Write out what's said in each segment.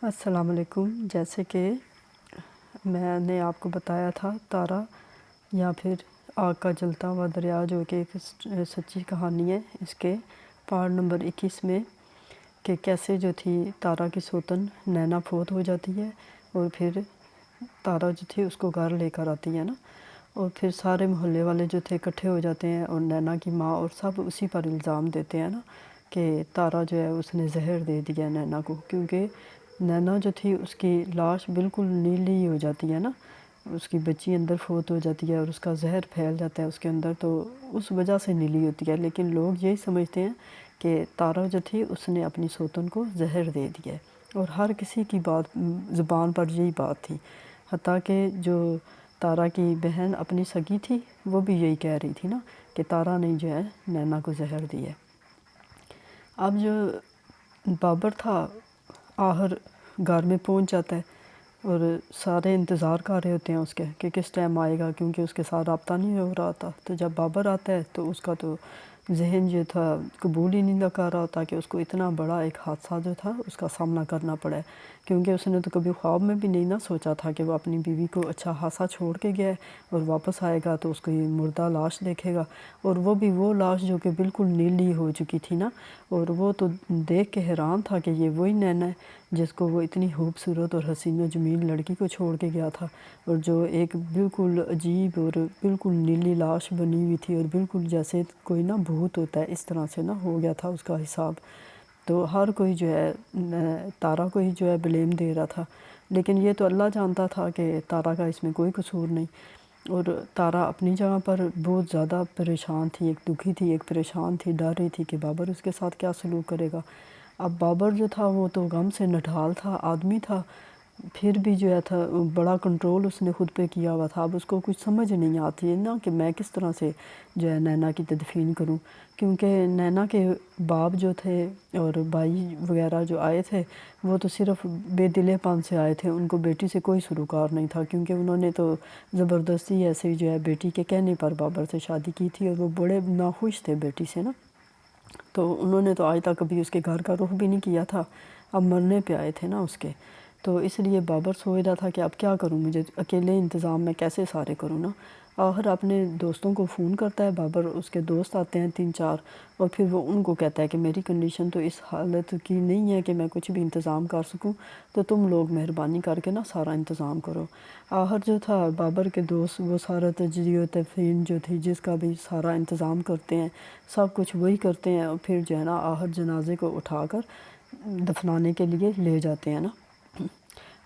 السلام علیکم۔ جیسے کہ میں نے آپ کو بتایا تھا تارا یا پھر آگ کا جلتا ہوا دریا، جو کہ ایک سچی کہانی ہے، اس کے پارٹ نمبر 21 میں کہ کیسے جو تھی تارا کی سوتن نینا فوت ہو جاتی ہے اور پھر تارا جو تھی اس کو گھر لے کر آتی ہے نا، اور پھر سارے محلے والے جو تھے اکٹھے ہو جاتے ہیں اور نینا کی ماں اور سب اسی پر الزام دیتے ہیں نا کہ تارا جو ہے اس نے زہر دے دیا نینا کو، کیونکہ نینا جو تھی اس کی لاش بالکل نیلی ہو جاتی ہے نا، اس کی بچی اندر فوت ہو جاتی ہے اور اس کا زہر پھیل جاتا ہے اس کے اندر، تو اس وجہ سے نیلی ہوتی ہے۔ لیکن لوگ یہی سمجھتے ہیں کہ تارا جو تھی اس نے اپنی سوتن کو زہر دے دیا ہے، اور ہر کسی کی بات زبان پر یہی بات تھی، حتیٰ کہ جو تارا کی بہن اپنی سگی تھی وہ بھی یہی کہہ رہی تھی نا کہ تارا نے جو ہے نینا کو زہر دیا ہے۔ اب جو بابر تھا آخر گھر میں پہنچ جاتا ہے اور سارے انتظار کر رہے ہوتے ہیں اس کے کہ کس ٹائم آئے گا، کیونکہ اس کے ساتھ رابطہ نہیں ہو رہا تھا۔ تو جب بابر آتا ہے تو اس کا تو ذہن جو تھا قبول ہی نہیں کر رہا تھا کہ اس کو اتنا بڑا ایک حادثہ جو تھا اس کا سامنا کرنا پڑا ہے، کیونکہ اس نے تو کبھی خواب میں بھی نہیں سوچا تھا کہ وہ اپنی بیوی کو اچھا خاصا چھوڑ کے گیا ہے اور واپس آئے گا تو اس کو یہ مردہ لاش دیکھے گا، اور وہ بھی وہ لاش جو کہ بالکل نیلی ہو چکی تھی نا، اور وہ تو دیکھ کے حیران تھا کہ یہ وہی نینا ہے جس کو وہ اتنی خوبصورت اور حسین و جمیل لڑکی کو چھوڑ کے گیا تھا، اور جو ایک بالکل عجیب اور بالکل نیلی لاش بنی ہوئی تھی اور بالکل جیسے کوئی نا بھوت ہوتا ہے اس طرح سے نا ہو گیا تھا اس کا حساب۔ تو ہر کوئی جو ہے تارا کو ہی جو ہے بلیم دے رہا تھا، لیکن یہ تو اللہ جانتا تھا کہ تارا کا اس میں کوئی قصور نہیں، اور تارا اپنی جگہ پر بہت زیادہ پریشان تھی، ایک دکھی تھی، ایک پریشان تھی، ڈر رہی تھی کہ بابر اس کے ساتھ کیا سلوک کرے گا۔ اب بابر جو تھا وہ تو غم سے نڈھال تھا، آدمی تھا، پھر بھی جو ہے تھا بڑا کنٹرول اس نے خود پہ کیا ہوا تھا۔ اب اس کو کچھ سمجھ نہیں آتی ہے نا کہ میں کس طرح سے جو ہے نینا کی تدفین کروں، کیونکہ نینا کے باپ جو تھے اور بھائی وغیرہ جو آئے تھے وہ تو صرف بے دلے پن سے آئے تھے، ان کو بیٹی سے کوئی سروکار نہیں تھا، کیونکہ انہوں نے تو زبردستی ایسے جو ہے بیٹی کے کہنے پر بابر سے شادی کی تھی، اور وہ بڑے ناخوش تھے بیٹی سے نا، تو انہوں نے تو آج تک کبھی اس کے گھر کا رخ بھی نہیں کیا تھا، اب مرنے پہ آئے تھے نا اس کے، تو اس لیے بابر سوچ رہا تھا کہ اب کیا کروں، مجھے اکیلے انتظام میں کیسے سارے کروں نا۔ آخر اپنے دوستوں کو فون کرتا ہے بابر، اس کے دوست آتے ہیں 3-4، اور پھر وہ ان کو کہتا ہے کہ میری کنڈیشن تو اس حالت کی نہیں ہے کہ میں کچھ بھی انتظام کر سکوں، تو تم لوگ مہربانی کر کے نا سارا انتظام کرو۔ آخر جو تھا بابر کے دوست وہ سارا تجزیہ و تفہیم جو تھی جس کا بھی سارا انتظام کرتے ہیں، سب کچھ وہی کرتے ہیں، اور پھر جو ہے نا آخر جنازے کو اٹھا کر دفنانے کے لیے لے جاتے ہیں نا۔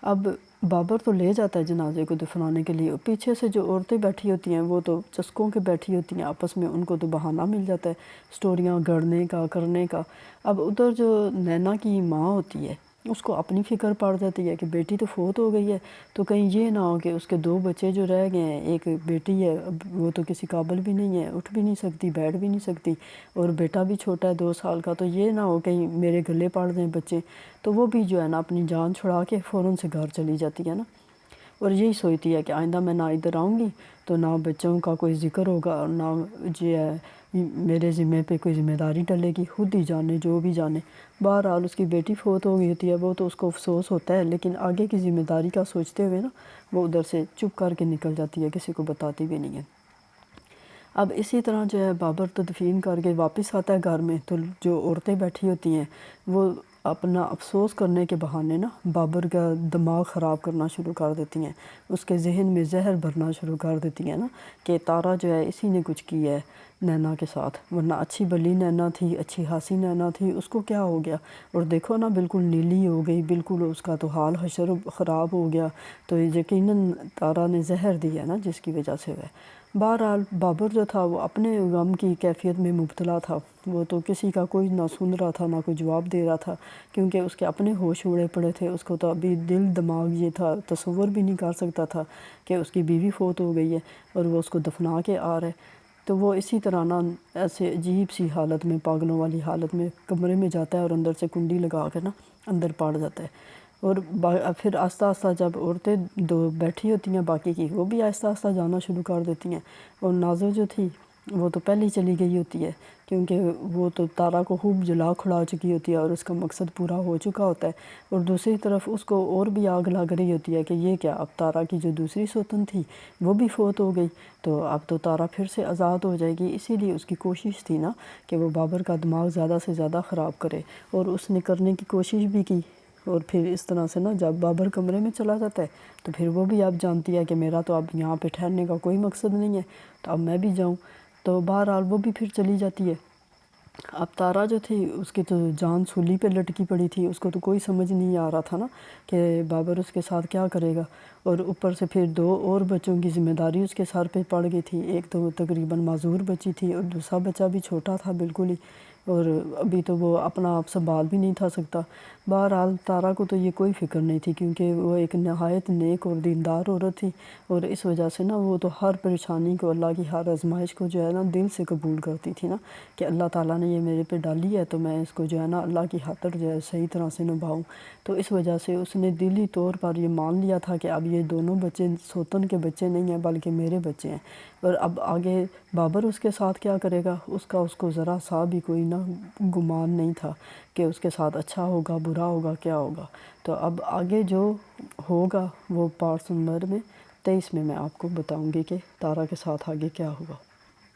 اب بابر تو لے جاتا ہے جنازے کو دفنانے کے لیے، پیچھے سے جو عورتیں بیٹھی ہوتی ہیں وہ تو چسکوں کے بیٹھی ہوتی ہیں آپس میں، ان کو تو بہانہ مل جاتا ہے سٹوریاں گڑنے کا کرنے کا۔ اب ادھر جو نینا کی ماں ہوتی ہے اس کو اپنی فکر پڑ جاتی ہے کہ بیٹی تو فوت ہو گئی ہے، تو کہیں یہ نہ ہو کہ اس کے 2 بچے جو رہ گئے ہیں، ایک بیٹی ہے وہ تو کسی قابل بھی نہیں ہے، اٹھ بھی نہیں سکتی، بیٹھ بھی نہیں سکتی، اور بیٹا بھی چھوٹا ہے 2 سال کا، تو یہ نہ ہو کہیں میرے گلے پڑ جائیں بچے، تو وہ بھی جو ہے نا اپنی جان چھڑا کے فوراً سے گھر چلی جاتی ہے نا، اور یہی سوچتی ہے کہ آئندہ میں نہ ادھر آؤں گی تو نہ بچوں کا کوئی ذکر ہوگا اور نہ جو ہے میرے ذمے پہ کوئی ذمہ داری ڈلے گی، خود ہی جانے جو بھی جانے۔ بہرحال اس کی بیٹی فوت ہو گئی ہوتی ہے، وہ تو اس کو افسوس ہوتا ہے، لیکن آگے کی ذمہ داری کا سوچتے ہوئے نا وہ ادھر سے چپ کر کے نکل جاتی ہے، کسی کو بتاتی بھی نہیں ہے۔ اب اسی طرح جو ہے بابر تدفین کر کے واپس آتا ہے گھر میں، تو جو عورتیں بیٹھی ہوتی ہیں وہ اپنا افسوس کرنے کے بہانے نا بابر کا دماغ خراب کرنا شروع کر دیتی ہیں، اس کے ذہن میں زہر بھرنا شروع کر دیتی ہیں نا کہ تارا جو ہے اسی نے کچھ کیا ہے نینا کے ساتھ، ورنہ اچھی بلی نینا تھی، اچھی خاصی نینا تھی، اس کو کیا ہو گیا، اور دیکھو نا بالکل نیلی ہو گئی، بالکل اس کا تو حال حشر خراب ہو گیا، تو یقیناً تارا نے زہر دیا نا جس کی وجہ سے ہے۔ بہرحال بابر جو تھا وہ اپنے غم کی کیفیت میں مبتلا تھا، وہ تو کسی کا کوئی نہ سن رہا تھا نہ کوئی جواب دے رہا تھا، کیونکہ اس کے اپنے ہوش اڑے پڑے تھے، اس کو تو ابھی دل دماغ یہ تھا تصور بھی نہیں کر سکتا تھا کہ اس کی بیوی فوت ہو گئی ہے اور وہ اس کو دفنا کے آ رہے، تو وہ اسی طرح نا ایسے عجیب سی حالت میں پاگلوں والی حالت میں کمرے میں جاتا ہے اور اندر سے کنڈی لگا کے نا اندر پڑ جاتا ہے، اور پھر آہستہ آہستہ جب عورتیں 2 بیٹھی ہوتی ہیں باقی کی وہ بھی آہستہ آہستہ جانا شروع کر دیتی ہیں، اور نازو جو تھی وہ تو پہلے ہی چلی گئی ہوتی ہے، کیونکہ وہ تو تارا کو خوب جلا کھڑا چکی ہوتی ہے اور اس کا مقصد پورا ہو چکا ہوتا ہے، اور دوسری طرف اس کو اور بھی آگ لگ رہی ہوتی ہے کہ یہ کیا، اب تارا کی جو دوسری سوتن تھی وہ بھی فوت ہو گئی، تو اب تو تارا پھر سے آزاد ہو جائے گی۔ اسی لیے اس کی کوشش تھی نا کہ وہ بابر کا دماغ زیادہ سے زیادہ خراب کرے، اور اس نے کرنے کی کوشش بھی کی، اور پھر اس طرح سے نا جب بابر کمرے میں چلا جاتا ہے تو پھر وہ بھی اب جانتی ہے کہ میرا تو اب یہاں پہ ٹھہرنے کا کوئی مقصد نہیں ہے، تو اب میں بھی جاؤں، تو بہرحال وہ بھی پھر چلی جاتی ہے۔ اب تارا جو تھی اس کی تو جان سولی پہ لٹکی پڑی تھی، اس کو تو کوئی سمجھ نہیں آ رہا تھا نا کہ بابر اس کے ساتھ کیا کرے گا، اور اوپر سے پھر 2 اور بچوں کی ذمہ داری اس کے سر پہ پڑ گئی تھی، ایک تو تقریباً معذور بچی تھی اور دوسرا بچہ بھی چھوٹا تھا بالکل ہی، اور ابھی تو وہ اپنا آپ سنبھال بھی نہیں تھا سکتا۔ بہرحال تارا کو تو یہ کوئی فکر نہیں تھی، کیونکہ وہ ایک نہایت نیک اور دیندار عورت تھی، اور اس وجہ سے نا وہ تو ہر پریشانی کو، اللہ کی ہر آزمائش کو جو ہے نا دل سے قبول کرتی تھی نا، کہ اللہ تعالیٰ نے یہ میرے پہ ڈالی ہے تو میں اس کو جو ہے نا اللہ کی خاطر جو ہے صحیح طرح سے نبھاؤں۔ تو اس وجہ سے اس نے دلی طور پر یہ مان لیا تھا کہ اب یہ دونوں بچے سوتن کے بچے نہیں ہیں بلکہ میرے بچے ہیں، اور اب آگے بابر اس کے ساتھ کیا کرے گا اس کو ذرا سا بھی کوئی نہ گمان نہیں تھا کہ اس کے ساتھ اچھا ہوگا برا ہوگا کیا ہوگا۔ تو اب آگے جو ہوگا وہ پارٹ نمبر 23 میں آپ کو بتاؤں گی کہ تارا کے ساتھ آگے کیا ہوا۔